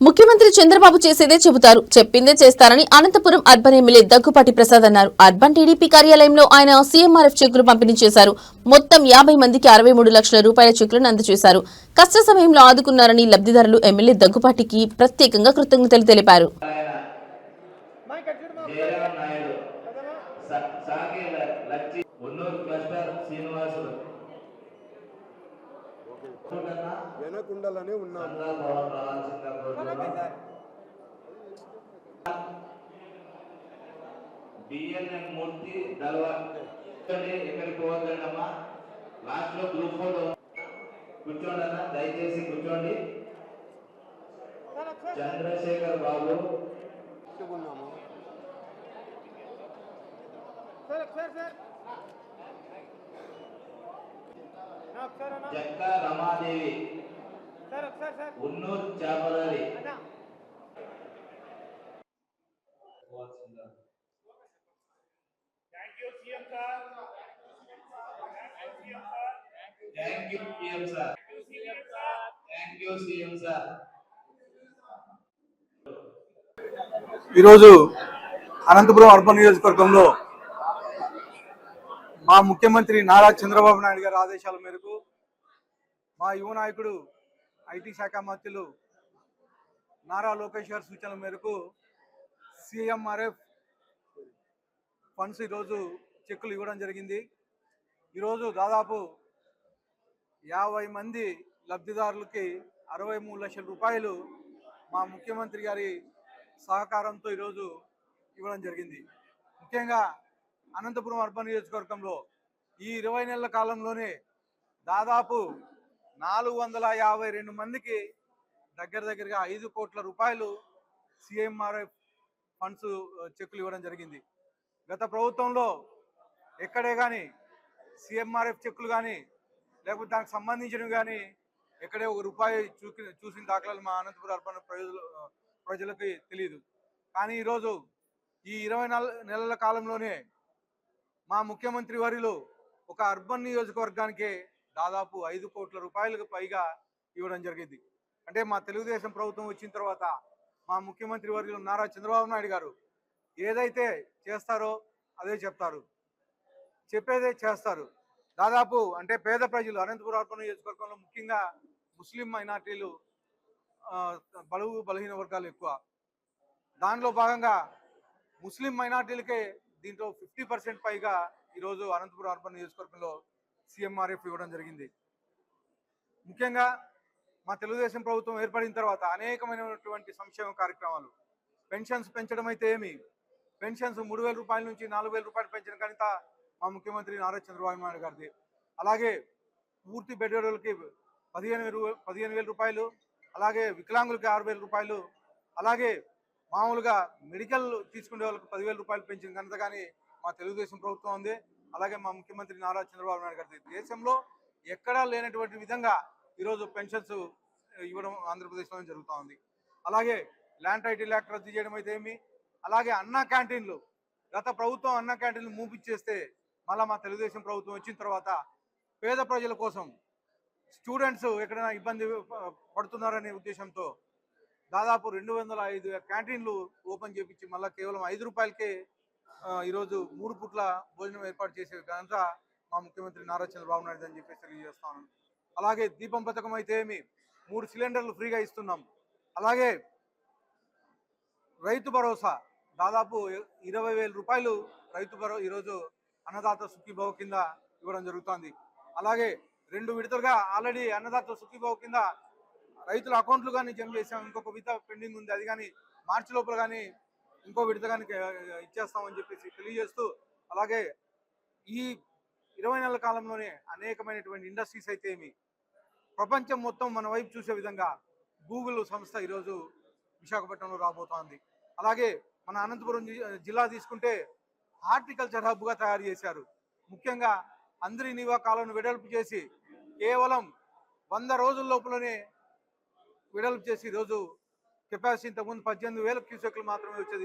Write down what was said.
ముఖ్యమంత్రి చంద్రబాబు చేసేదే చెబుతారు, చెప్పిందే చేస్తారని అనంతపురం అర్బన్ ఎమ్మెల్యే దగ్గుపాటి ప్రసాద్ అన్నారు. అర్బన్ టీడీపీ కార్యాలయంలో ఆయన సీఎంఆర్ఎఫ్ చెక్కులు పంపిణీ చేశారు. మొత్తం 50 మందికి 63 లక్షల రూపాయల చెక్కులను అందజేశారు. కష్ట సమయంలో ఆదుకున్నారని లబ్ధిదారులు ఎమ్మెల్యే దగ్గుపాటికి ప్రత్యేకంగా కృతజ్ఞతలు తెలిపారు. వెనకుండాలని ఉన్నాము. బిఎన్ఎన్ మూర్తి ఎక్కడికి పోవద్దమ్మా. లాస్ట్ లో గ్రూప్ ఫోటో కూర్చోండి అన్న, దయచేసి కూర్చోండి. చంద్రశేఖర్ బాబు జక్క రమాదేవి ఉన్నూరు చేపలారి ఈరోజు అనంతపురం అర్బన్ నియోజకవర్గంలో మా ముఖ్యమంత్రి నారా చంద్రబాబు నాయుడు గారి ఆదేశాల మేరకు మా యువ నాయకుడు ఐటీ శాఖ మంత్రులు నారా లోకేష్ గారి సూచనల మేరకు సీఎంఆర్ఎఫ్ ఫండ్స్ ఈరోజు చెక్కులు ఇవ్వడం జరిగింది. ఈరోజు దాదాపు 50 మంది లబ్ధిదారులకి 63 లక్షల రూపాయలు మా ముఖ్యమంత్రి గారి సహకారంతో ఈరోజు ఇవ్వడం జరిగింది. ముఖ్యంగా అనంతపురం అర్బన్ నియోజకవర్గంలో ఈ 20 నెలల కాలంలోనే దాదాపు 452 మందికి దగ్గరగా 5 కోట్ల రూపాయలు సీఎంఆర్ఎఫ్ ఫండ్స్ చెక్కులు ఇవ్వడం జరిగింది. గత ప్రభుత్వంలో ఎక్కడే కానీ సీఎంఆర్ఎఫ్ చెక్కులు కానీ లేకపోతే దానికి సంబంధించినవి కానీ ఎక్కడే ₹1 చూసిన దాఖలాలు మా అనంతపురం అర్బన్ ప్రజలకి తెలియదు. కానీ ఈరోజు ఈ 20 నెలల కాలంలోనే మా ముఖ్యమంత్రి వర్యులు ఒక అర్బన్ నియోజకవర్గానికి దాదాపు 5 కోట్ల రూపాయలకు పైగా ఇవ్వడం జరిగింది. అంటే మా తెలుగుదేశం ప్రభుత్వం వచ్చిన తర్వాత మా ముఖ్యమంత్రి వర్యులు నారా చంద్రబాబు నాయుడు గారు ఏదైతే చేస్తారో అదే చెప్తారు, చెప్పేదే చేస్తారు. దాదాపు అంటే పేద ప్రజలు అనంతపురం అర్బన్ నియోజకవర్గంలో ముఖ్యంగా ముస్లిం మైనార్టీలు, బలుగు బలహీన వర్గాలు ఎక్కువ. దానిలో భాగంగా ముస్లిం మైనార్టీలకే దీంట్లో 50% పైగా ఈరోజు అనంతపురం అర్బన్ నియోజకవర్గంలో సీఎంఆర్ఎఫ్ ఇవ్వడం జరిగింది. ముఖ్యంగా మా తెలుగుదేశం ప్రభుత్వం ఏర్పడిన తర్వాత అనేకమైనటువంటి సంక్షేమ కార్యక్రమాలు, పెన్షన్స్ పెంచడం అయితే పెన్షన్స్ 3,000 రూపాయల నుంచి 4,000 రూపాయలు పెంచిన ఘనత మా ముఖ్యమంత్రి నారా చంద్రబాబు నాయుడు గారిది. అలాగే పూర్తి బెడ్డోళ్ళకి 15,000 రూపాయలు, అలాగే వికలాంగులకి 6,000 రూపాయలు, అలాగే మామూలుగా మెడికల్ తీసుకునే వాళ్ళకి 10,000 రూపాయలు పెంచిన ఘనత కానీ మా తెలుగుదేశం ప్రభుత్వం ఉంది. అలాగే మా ముఖ్యమంత్రి నారా చంద్రబాబు నాయుడు గారి దేశంలో ఎక్కడా లేనటువంటి విధంగా ఈరోజు పెన్షన్స్ ఇవ్వడం ఆంధ్రప్రదేశ్లో జరుగుతూ ఉంది. అలాగే ల్యాండ్ టైటిల్ యాక్ట్ రద్దు చేయడం అయితే అలాగే అన్నా క్యాంటీన్లు, గత ప్రభుత్వం అన్నా క్యాంటీన్లు మూపించేస్తే మళ్ళీ మా తెలుగుదేశం ప్రభుత్వం వచ్చిన తర్వాత పేద ప్రజల కోసం, స్టూడెంట్స్ ఎక్కడైనా ఇబ్బంది పడుతున్నారనే ఉద్దేశంతో దాదాపు 205 క్యాంటీన్లు ఓపెన్ చేపించి మళ్ళీ కేవలం 5 రూపాయలకే ఈరోజు 3 పూట్ల భోజనం ఏర్పాటు చేసే ఘనత మా ముఖ్యమంత్రి నారా చంద్రబాబు నాయుడు అని చెప్పేసి తెలియజేస్తాను. అలాగే దీపం పథకం అయితే 3 సిలిండర్లు ఫ్రీగా ఇస్తున్నాం. అలాగే రైతు భరోసా దాదాపు 20,000 రూపాయలు రైతు భరోసా ఈరోజు అన్నదాత సుఖీభవ కింద ఇవ్వడం జరుగుతుంది. అలాగే 2 విడతలుగా ఆల్రెడీ అన్నదాత సుఖీభవ కింద రైతుల అకౌంట్లు కానీ జమ చేసాం. ఇంకొక విడత పెండింగ్ ఉంది, అది కానీ మార్చి లోపల కానీ ఇంకో విడత కానీ ఇచ్చేస్తామని చెప్పేసి తెలియజేస్తూ, అలాగే ఈ 20 నెలల కాలంలోనే అనేకమైనటువంటి ఇండస్ట్రీస్ అయితే ప్రపంచం మొత్తం మన వైపు చూసే విధంగా గూగుల్ సంస్థ ఈరోజు విశాఖపట్నంలో రాబోతోంది. అలాగే మన అనంతపురం జిల్లా తీసుకుంటే హార్టికల్చర్ హబ్గా తయారు చేశారు. ముఖ్యంగా అందరి నీవా కాలను వెడల్పు చేసి కేవలం 100 రోజుల లోపలనే వెడల్పు చేసి ఈరోజు కెపాసిటీ ఇంతకుముందు 18,000 క్యూసెక్లు మాత్రమే వచ్చేది.